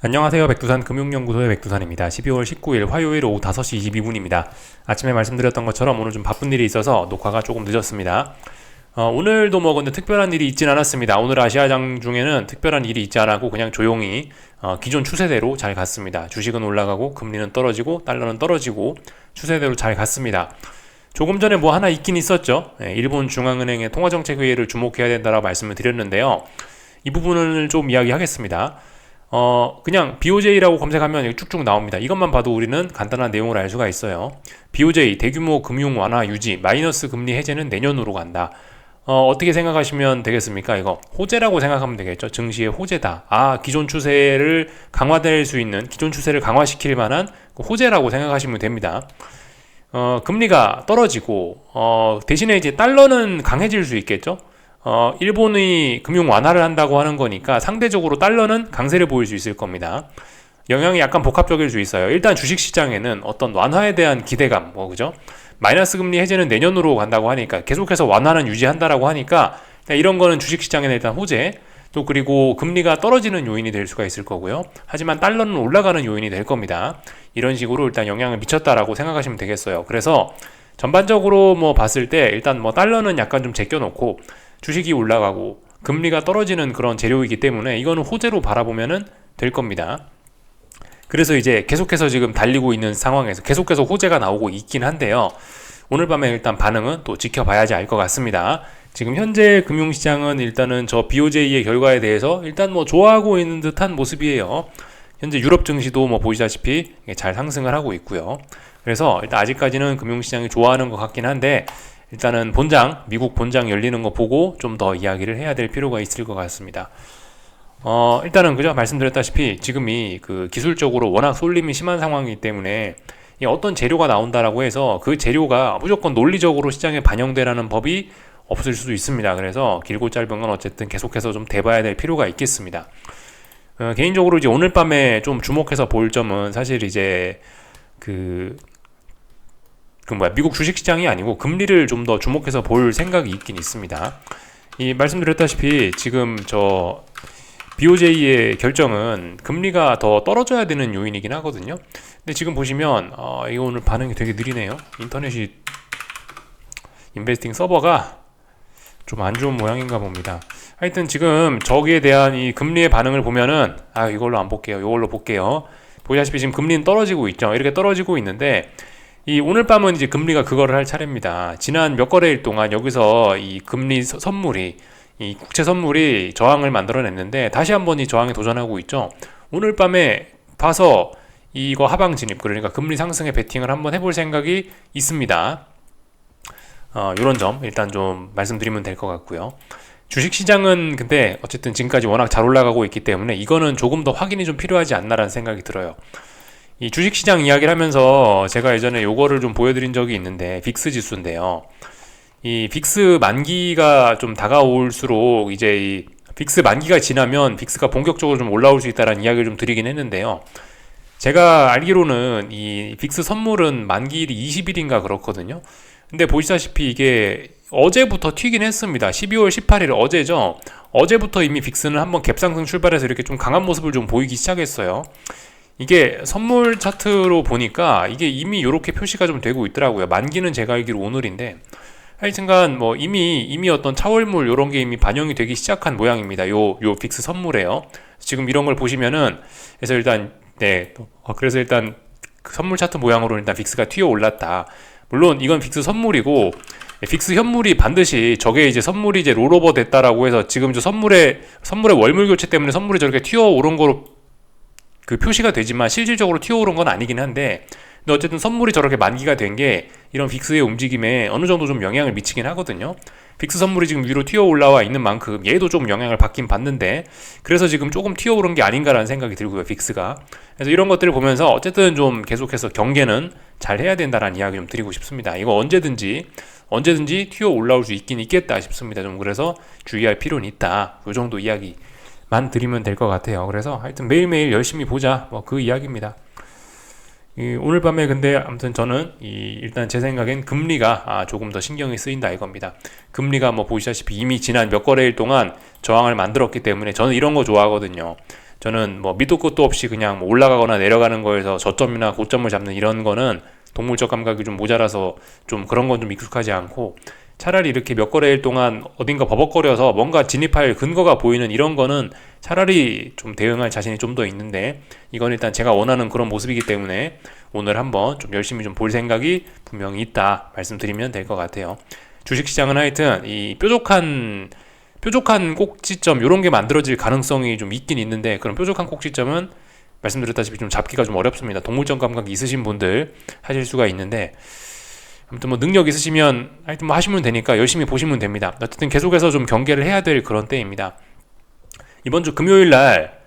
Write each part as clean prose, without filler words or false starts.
안녕하세요. 백두산 금융연구소의 백두산입니다. 12월 19일 화요일 오후 5시 22분입니다. 아침에 말씀드렸던 것처럼 오늘 좀 바쁜 일이 있어서 녹화가 조금 늦었습니다. 오늘도 근데 특별한 일이 있진 않았습니다. 오늘 아시아장 중에는 특별한 일이 있지 않았고 그냥 조용히 기존 추세대로 잘 갔습니다. 주식은 올라가고 금리는 떨어지고 달러는 떨어지고 추세대로 잘 갔습니다. 조금 전에 뭐 하나 있긴 있었죠. 일본 중앙은행의 통화정책회의를 주목해야 된다라고 말씀을 드렸는데요. 이 부분을 좀 이야기하겠습니다. 그냥 BOJ라고 검색하면 여기 쭉쭉 나옵니다. 이것만 봐도 우리는 간단한 내용을 알 수가 있어요. BOJ 대규모 금융 완화 유지 마이너스 금리 해제는 내년으로 간다. 어떻게 생각하시면 되겠습니까? 이거 호재라고 생각하면 되겠죠. 증시의 호재다. 기존 추세를 강화될 수 있는, 기존 추세를 강화시킬 만한 호재라고 생각하시면 됩니다. 금리가 떨어지고 대신에 이제 달러는 강해질 수 있겠죠. 일본이 금융 완화를 한다고 하는 거니까 상대적으로 달러는 강세를 보일 수 있을 겁니다. 영향이 약간 복합적일 수 있어요. 일단 주식시장에는 어떤 완화에 대한 기대감, 그죠? 마이너스 금리 해제는 내년으로 간다고 하니까 계속해서 완화는 유지한다라고 하니까 이런 거는 주식시장에는 일단 호재, 또 그리고 금리가 떨어지는 요인이 될 수가 있을 거고요. 하지만 달러는 올라가는 요인이 될 겁니다. 이런 식으로 일단 영향을 미쳤다라고 생각하시면 되겠어요. 그래서 전반적으로 봤을 때 일단 달러는 약간 좀 제껴놓고 주식이 올라가고 금리가 떨어지는 그런 재료이기 때문에 이거는 호재로 바라보면 될 겁니다. 그래서 이제 계속해서 지금 달리고 있는 상황에서 계속해서 호재가 나오고 있긴 한데요. 오늘 밤에 일단 반응은 또 지켜봐야지 알 것 같습니다. 지금 현재 금융시장은 일단은 저 BOJ의 결과에 대해서 일단 좋아하고 있는 듯한 모습이에요. 현재 유럽 증시도 보시다시피 잘 상승을 하고 있고요. 그래서 일단 아직까지는 금융시장이 좋아하는 것 같긴 한데 일단은 미국 본장 열리는 거 보고 좀 더 이야기를 해야 될 필요가 있을 것 같습니다. 일단은 그죠? 말씀드렸다시피 지금이 기술적으로 워낙 쏠림이 심한 상황이기 때문에 어떤 재료가 나온다라고 해서 그 재료가 무조건 논리적으로 시장에 반영되라는 법이 없을 수도 있습니다. 그래서 길고 짧은 건 어쨌든 계속해서 좀 대봐야 될 필요가 있겠습니다. 개인적으로 이제 오늘 밤에 좀 주목해서 볼 점은 사실 이제 미국 주식시장이 아니고 금리를 좀 더 주목해서 볼 생각이 있긴 있습니다. 말씀드렸다시피 지금 저 BOJ의 결정은 금리가 더 떨어져야 되는 요인이긴 하거든요. 근데 지금 보시면 이거 오늘 반응이 되게 느리네요. 인터넷이 인베스팅 서버가 좀 안 좋은 모양인가 봅니다. 하여튼 지금 저기에 대한 이 금리의 반응을 보면은 이걸로 안 볼게요. 이걸로 볼게요. 보시다시피 지금 금리는 떨어지고 있죠. 이렇게 떨어지고 있는데 오늘 밤은 이제 금리가 그거를 할 차례입니다. 지난 몇 거래일 동안 여기서 이 금리 선물이 이 국채 선물이 저항을 만들어냈는데 다시 한번 이 저항에 도전하고 있죠. 오늘 밤에 봐서 이거 하방 진입, 그러니까 금리 상승에 베팅을 한번 해볼 생각이 있습니다. 이런 점 일단 좀 말씀드리면 될 것 같고요. 주식시장은 근데 어쨌든 지금까지 워낙 잘 올라가고 있기 때문에 이거는 조금 더 확인이 좀 필요하지 않나라는 생각이 들어요. 이 주식시장 이야기를 하면서 제가 예전에 요거를 좀 보여드린 적이 있는데 빅스 지수인데요. 이 빅스 만기가 좀 다가올수록 이제 이 빅스 만기가 지나면 빅스가 본격적으로 좀 올라올 수 있다는 이야기를 좀 드리긴 했는데요. 제가 알기로는 이 빅스 선물은 만기일이 20일인가 그렇거든요. 근데 보시다시피 이게 어제부터 튀긴 했습니다. 12월 18일 어제죠. 어제부터 이미 빅스는 한번 갭상승 출발해서 이렇게 좀 강한 모습을 좀 보이기 시작했어요. 이게 선물 차트로 보니까 이게 이미 이렇게 표시가 좀 되고 있더라고요. 만기는 제가 알기로 오늘인데 하여튼간 이미 어떤 차월물 요런 게 이미 반영이 되기 시작한 모양입니다. 요 빅스 선물에요. 지금 이런 걸 보시면은 그래서 일단 선물 차트 모양으로 일단 빅스가 튀어 올랐다. 물론 이건 빅스 선물이고 빅스 현물이 반드시 저게 이제 선물이 이제 롤오버 됐다라고 해서 지금 저 선물의 월물 교체 때문에 선물이 저렇게 튀어 오른 거로 표시가 되지만 실질적으로 튀어오른 건 아니긴 한데 근데 어쨌든 선물이 저렇게 만기가 된 게 이런 빅스의 움직임에 어느 정도 좀 영향을 미치긴 하거든요. 빅스 선물이 지금 위로 튀어 올라와 있는 만큼 얘도 좀 영향을 받긴 받는데 그래서 지금 조금 튀어 오른 게 아닌가라는 생각이 들고요. 빅스가. 그래서 이런 것들을 보면서 어쨌든 좀 계속해서 경계는 잘 해야 된다라는 이야기 좀 드리고 싶습니다. 이거 언제든지 튀어 올라올 수 있긴 있겠다 싶습니다. 좀 그래서 주의할 필요는 있다. 요 정도 이야기만 드리면 될 것 같아요. 그래서 하여튼 매일매일 열심히 보자. 그 이야기입니다. 오늘 밤에 근데 아무튼 저는 일단 제 생각엔 금리가 조금 더 신경이 쓰인다 이겁니다. 금리가 보시다시피 이미 지난 몇 거래일 동안 저항을 만들었기 때문에 저는 이런 거 좋아하거든요. 저는 뭐 밑도 끝도 없이 그냥 뭐 올라가거나 내려가는 거에서 저점이나 고점을 잡는 이런 거는 동물적 감각이 좀 모자라서 좀 그런 건 좀 익숙하지 않고, 차라리 이렇게 몇 거래일 동안 어딘가 버벅거려서 뭔가 진입할 근거가 보이는 이런 거는 차라리 좀 대응할 자신이 좀 더 있는데, 이건 일단 제가 원하는 그런 모습이기 때문에 오늘 한번 좀 열심히 좀 볼 생각이 분명히 있다 말씀드리면 될 것 같아요. 주식시장은 하여튼 이 뾰족한 꼭지점 이런 게 만들어질 가능성이 좀 있긴 있는데, 그런 뾰족한 꼭지점은 말씀드렸다시피 좀 잡기가 좀 어렵습니다. 동물적 감각이 있으신 분들 하실 수가 있는데, 아무튼 뭐 능력 있으시면 하여튼 뭐 하시면 되니까 열심히 보시면 됩니다. 어쨌든 계속해서 좀 경계를 해야 될 그런 때입니다. 이번 주 금요일 날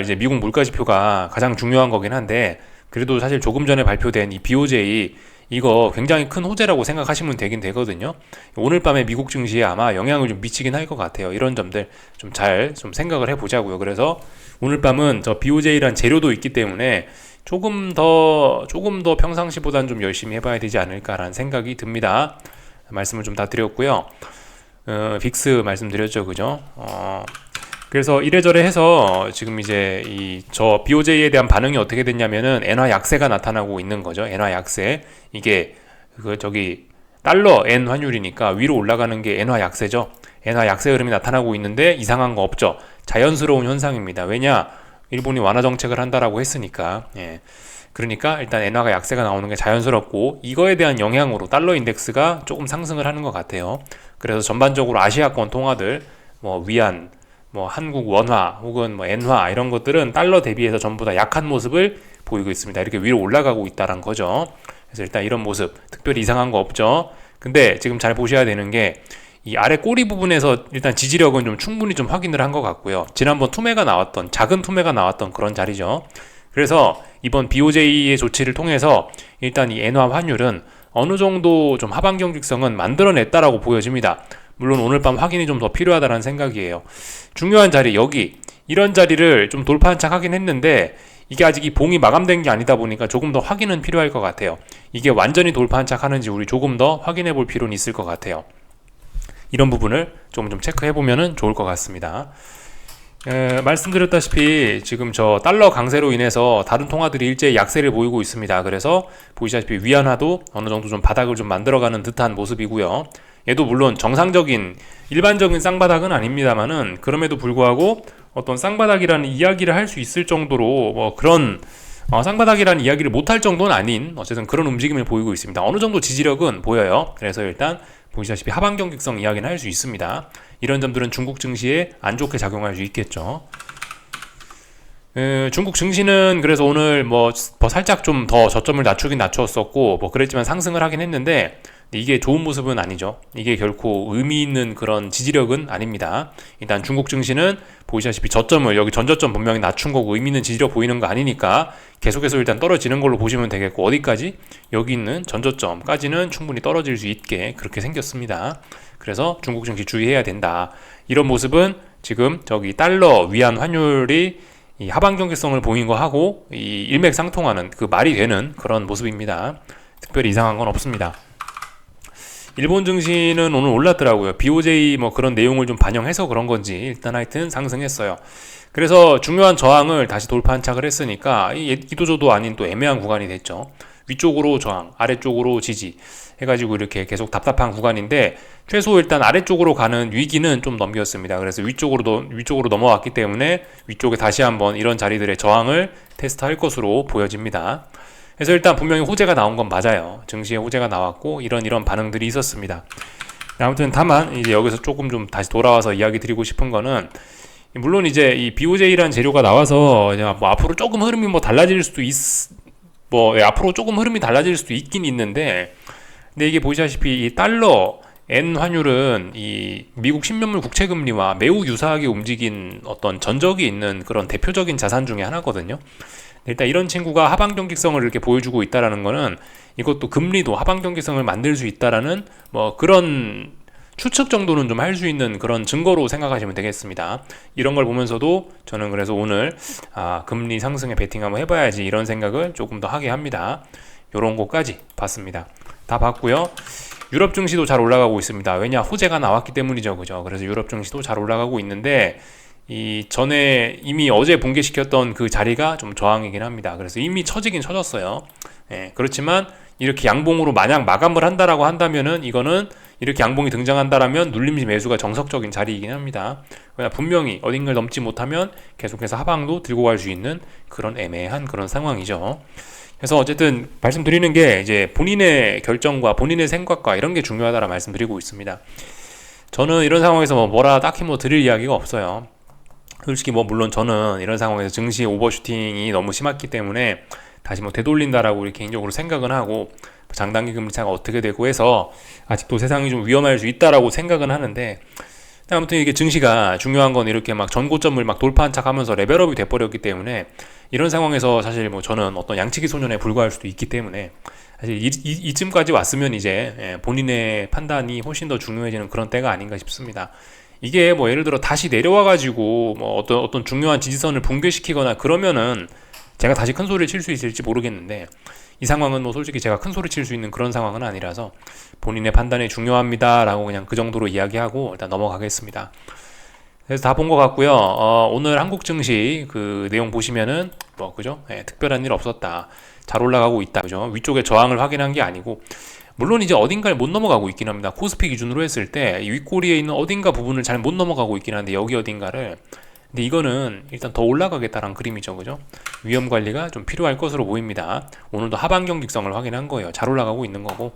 이제 미국 물가 지표가 가장 중요한 거긴 한데, 그래도 사실 조금 전에 발표된 이 BOJ 이거 굉장히 큰 호재라고 생각하시면 되긴 되거든요. 오늘 밤에 미국 증시에 아마 영향을 좀 미치긴 할 것 같아요. 이런 점들 좀 잘 좀 생각을 해보자고요. 그래서 오늘 밤은 저 BOJ란 재료도 있기 때문에 조금 더 평상시보다는 좀 열심히 해봐야 되지 않을까라는 생각이 듭니다. 말씀을 좀 다 드렸고요. 빅스 말씀드렸죠, 그죠? 그래서 이래저래 해서 지금 이제 저 BOJ에 대한 반응이 어떻게 됐냐면은 엔화 약세가 나타나고 있는 거죠. 엔화 약세. 이게 달러 엔 환율이니까 위로 올라가는 게 엔화 약세죠. 엔화 약세 흐름이 나타나고 있는데 이상한 거 없죠. 자연스러운 현상입니다. 왜냐? 일본이 완화 정책을 한다라고 했으니까. 예. 그러니까 일단 엔화가 약세가 나오는 게 자연스럽고, 이거에 대한 영향으로 달러 인덱스가 조금 상승을 하는 것 같아요. 그래서 전반적으로 아시아권 통화들, 뭐 위안, 뭐 한국 원화 혹은 뭐 엔화 이런 것들은 달러 대비해서 전부 다 약한 모습을 보이고 있습니다. 이렇게 위로 올라가고 있다는 거죠. 그래서 일단 이런 모습 특별히 이상한 거 없죠. 근데 지금 잘 보셔야 되는 게 이 아래 꼬리 부분에서 일단 지지력은 좀 충분히 좀 확인을 한 것 같고요. 지난번 작은 투매가 나왔던 그런 자리죠. 그래서 이번 BOJ의 조치를 통해서 일단 이 엔화 환율은 어느 정도 좀 하방 경직성은 만들어냈다라고 보여집니다. 물론 오늘 밤 확인이 좀 더 필요하다는 생각이에요. 중요한 자리 이런 자리를 좀 돌파한 척 하긴 했는데, 이게 아직 이 봉이 마감된 게 아니다 보니까 조금 더 확인은 필요할 것 같아요. 이게 완전히 돌파한 척 하는지 우리 조금 더 확인해 볼 필요는 있을 것 같아요. 이런 부분을 좀 체크해 보면은 좋을 것 같습니다. 말씀드렸다시피 지금 저 달러 강세로 인해서 다른 통화들이 일제히 약세를 보이고 있습니다. 그래서 보시다시피 위안화도 어느 정도 좀 바닥을 좀 만들어가는 듯한 모습이고요. 얘도 물론 일반적인 쌍바닥은 아닙니다만은, 그럼에도 불구하고 어떤 쌍바닥이라는 이야기를 할 수 있을 정도로 뭐 그런 쌍바닥이라는 이야기를 못할 정도는 아닌 어쨌든 그런 움직임을 보이고 있습니다. 어느 정도 지지력은 보여요. 그래서 일단 보시다시피 하방 경직성 이야기는 할 수 있습니다. 이런 점들은 중국 증시에 안 좋게 작용할 수 있겠죠. 중국 증시는 그래서 오늘 뭐 살짝 좀 더 저점을 낮췄었고 뭐 그랬지만 상승을 하긴 했는데, 이게 좋은 모습은 아니죠. 이게 결코 의미 있는 그런 지지력은 아닙니다. 일단 중국 증시는 보시다시피 저점을 여기 전저점 분명히 낮춘 거고 의미 있는 지지력 보이는 거 아니니까 계속해서 일단 떨어지는 걸로 보시면 되겠고, 어디까지? 여기 있는 전저점까지는 충분히 떨어질 수 있게 그렇게 생겼습니다. 그래서 중국 증시 주의해야 된다. 이런 모습은 지금 달러 위안 환율이 이 하방 경직성을 보인 거 하고 이 일맥상통하는 그 말이 되는 그런 모습입니다. 특별히 이상한 건 없습니다. 일본 증시는 오늘 올랐더라고요. BOJ 뭐 그런 내용을 좀 반영해서 그런 건지 일단 하여튼 상승했어요. 그래서 중요한 저항을 다시 돌파한 착을 했으니까 이도저도 아닌 또 애매한 구간이 됐죠. 위쪽으로 저항, 아래쪽으로 지지 해가지고 이렇게 계속 답답한 구간인데, 최소 일단 아래쪽으로 가는 위기는 좀 넘겼습니다. 그래서 위쪽으로 넘어왔기 때문에 위쪽에 다시 한번 이런 자리들의 저항을 테스트할 것으로 보여집니다. 그래서 일단 분명히 호재가 나온 건 맞아요. 증시에 호재가 나왔고 이런 반응들이 있었습니다. 아무튼 다만 이제 여기서 조금 좀 다시 돌아와서 이야기 드리고 싶은 거는, 물론 이제 이 BOJ라는 재료가 나와서 뭐 앞으로 조금 흐름이 달라질 수도 앞으로 조금 흐름이 달라질 수도 있긴 있는데, 근데 이게 보시다시피 이 달러 엔 환율은 이 미국 10년물 국채 금리와 매우 유사하게 움직인 어떤 전적이 있는 그런 대표적인 자산 중에 하나거든요. 일단 이런 친구가 하방 경직성을 이렇게 보여주고 있다라는 거는, 이것도 금리도 하방 경직성을 만들 수 있다라는 뭐 그런 추측 정도는 좀 할 수 있는 그런 증거로 생각하시면 되겠습니다. 이런 걸 보면서도 저는 그래서 오늘 금리 상승에 베팅 한번 해봐야지 이런 생각을 조금 더 하게 합니다. 요런 거까지 봤습니다. 다 봤고요. 유럽 증시도 잘 올라가고 있습니다. 왜냐? 호재가 나왔기 때문이죠. 그죠? 그래서 유럽 증시도 잘 올라가고 있는데, 이 전에 이미 어제 붕괴시켰던 그 자리가 좀 저항이긴 합니다. 그래서 이미 처지긴 처졌어요. 예, 그렇지만 이렇게 양봉으로 만약 마감을 한다라고 한다면은 이거는 이렇게 양봉이 등장한다라면 눌림지 매수가 정석적인 자리이긴 합니다. 그러나 분명히 어딘가를 넘지 못하면 계속해서 하방도 들고 갈 수 있는 그런 애매한 그런 상황이죠. 그래서 어쨌든 말씀드리는 게 이제 본인의 결정과 본인의 생각과 이런 게 중요하다라 말씀드리고 있습니다. 저는 이런 상황에서 뭐라 딱히 드릴 이야기가 없어요. 솔직히 물론 저는 이런 상황에서 증시 오버슈팅이 너무 심했기 때문에 다시 되돌린다라고 개인적으로 생각은 하고 장단기 금리 차가 어떻게 되고 해서 아직도 세상이 좀 위험할 수 있다라고 생각은 하는데, 아무튼 이게 증시가 중요한 건 이렇게 전고점을 돌파한 척 하면서 레벨업이 돼버렸기 때문에 이런 상황에서 사실 저는 어떤 양치기 소년에 불과할 수도 있기 때문에 사실 이쯤까지 왔으면 이제 본인의 판단이 훨씬 더 중요해지는 그런 때가 아닌가 싶습니다. 이게 예를 들어 다시 내려와가지고 어떤 중요한 지지선을 붕괴시키거나 그러면은 제가 다시 큰 소리를 칠 수 있을지 모르겠는데, 이 상황은 솔직히 제가 큰 소리 칠 수 있는 그런 상황은 아니라서 본인의 판단이 중요합니다 라고 그냥 그 정도로 이야기하고 일단 넘어가겠습니다. 그래서 다 본 것 같고요. 오늘 한국 증시 그 내용 보시면은 그죠? 특별한 일 없었다. 잘 올라가고 있다. 그죠? 위쪽에 저항을 확인한 게 아니고, 물론 이제 어딘가를 못 넘어가고 있긴 합니다. 코스피 기준으로 했을 때 이 윗꼬리에 있는 어딘가 부분을 잘 못 넘어가고 있긴 한데, 여기 어딘가를, 근데 이거는 일단 더 올라가겠다는 그림이죠. 그죠? 위험 관리가 좀 필요할 것으로 보입니다. 오늘도 하방 경직성을 확인한 거예요. 잘 올라가고 있는 거고,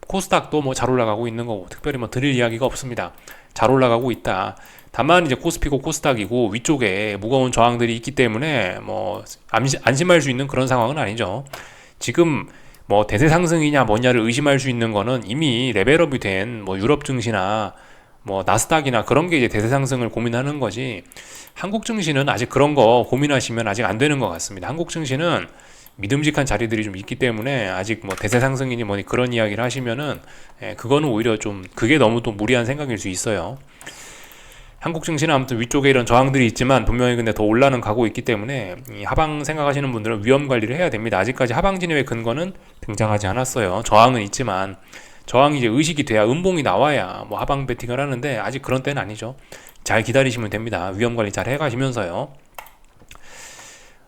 코스닥도 잘 올라가고 있는 거고, 특별히 드릴 이야기가 없습니다. 잘 올라가고 있다. 다만 이제 코스피고 코스닥이고 위쪽에 무거운 저항들이 있기 때문에 안심할 수 있는 그런 상황은 아니죠. 지금 대세 상승이냐 뭐냐를 의심할 수 있는 거는 이미 레벨업이 된 유럽 증시나 나스닥이나 그런 게 이제 대세 상승을 고민하는 거지, 한국 증시는 아직 그런 거 고민하시면 아직 안 되는 것 같습니다. 한국 증시는 믿음직한 자리들이 좀 있기 때문에 아직 대세 상승이니 뭐니 그런 이야기를 하시면은 그거는 오히려 좀 그게 너무 또 무리한 생각일 수 있어요. 한국 증시는 아무튼 위쪽에 이런 저항들이 있지만 분명히 근데 더 올라는 가고 있기 때문에 이 하방 생각하시는 분들은 위험 관리를 해야 됩니다. 아직까지 하방 진입의 근거는 등장하지 않았어요. 저항은 있지만 저항이 이제 의식이 돼야 음봉이 나와야 하방 베팅을 하는데 아직 그런 때는 아니죠. 잘 기다리시면 됩니다. 위험 관리 잘 해가시면서요.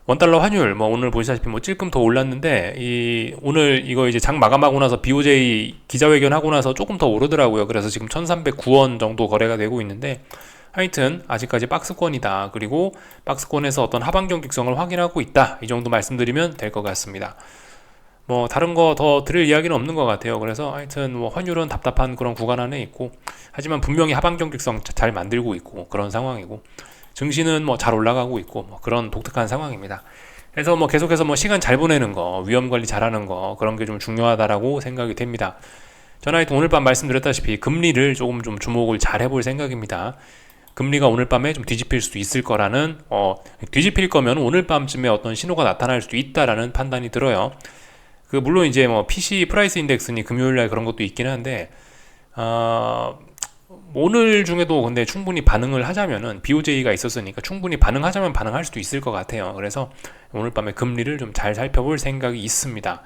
원달러 환율 오늘 보시다시피 찔끔 더 올랐는데, 오늘 이거 이제 장 마감하고 나서 BOJ 기자회견 하고 나서 조금 더 오르더라고요. 그래서 지금 1309원 정도 거래가 되고 있는데, 하여튼 아직까지 박스권이다. 그리고 박스권에서 어떤 하방 경직성을 확인하고 있다. 이 정도 말씀드리면 될 것 같습니다. 다른 거 더 드릴 이야기는 없는 것 같아요. 그래서 하여튼 환율은 답답한 그런 구간 안에 있고, 하지만 분명히 하방 경직성 잘 만들고 있고 그런 상황이고, 증시는 잘 올라가고 있고 그런 독특한 상황입니다. 그래서 계속해서 시간 잘 보내는 거, 위험 관리 잘하는 거, 그런 게 좀 중요하다라고 생각이 됩니다. 저는 하여튼 오늘 밤 말씀드렸다시피 금리를 조금 좀 주목을 잘 해볼 생각입니다. 금리가 오늘 밤에 좀 뒤집힐 수도 있을 거라는, 뒤집힐 거면 오늘 밤쯤에 어떤 신호가 나타날 수도 있다라는 판단이 들어요. 물론 이제 PC 프라이스 인덱스니 금요일날 그런 것도 있긴 한데, 오늘 중에도 근데 충분히 반응을 하자면은 BOJ가 있었으니까 충분히 반응하자면 반응할 수도 있을 것 같아요. 그래서 오늘 밤에 금리를 좀 잘 살펴볼 생각이 있습니다.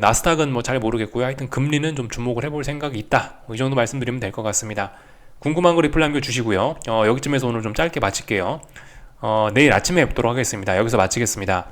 나스닥은 잘 모르겠고요. 하여튼 금리는 좀 주목을 해볼 생각이 있다. 이 정도 말씀드리면 될 것 같습니다. 궁금한 거 리플 남겨주시고요. 여기쯤에서 오늘 좀 짧게 마칠게요. 내일 아침에 뵙도록 하겠습니다. 여기서 마치겠습니다.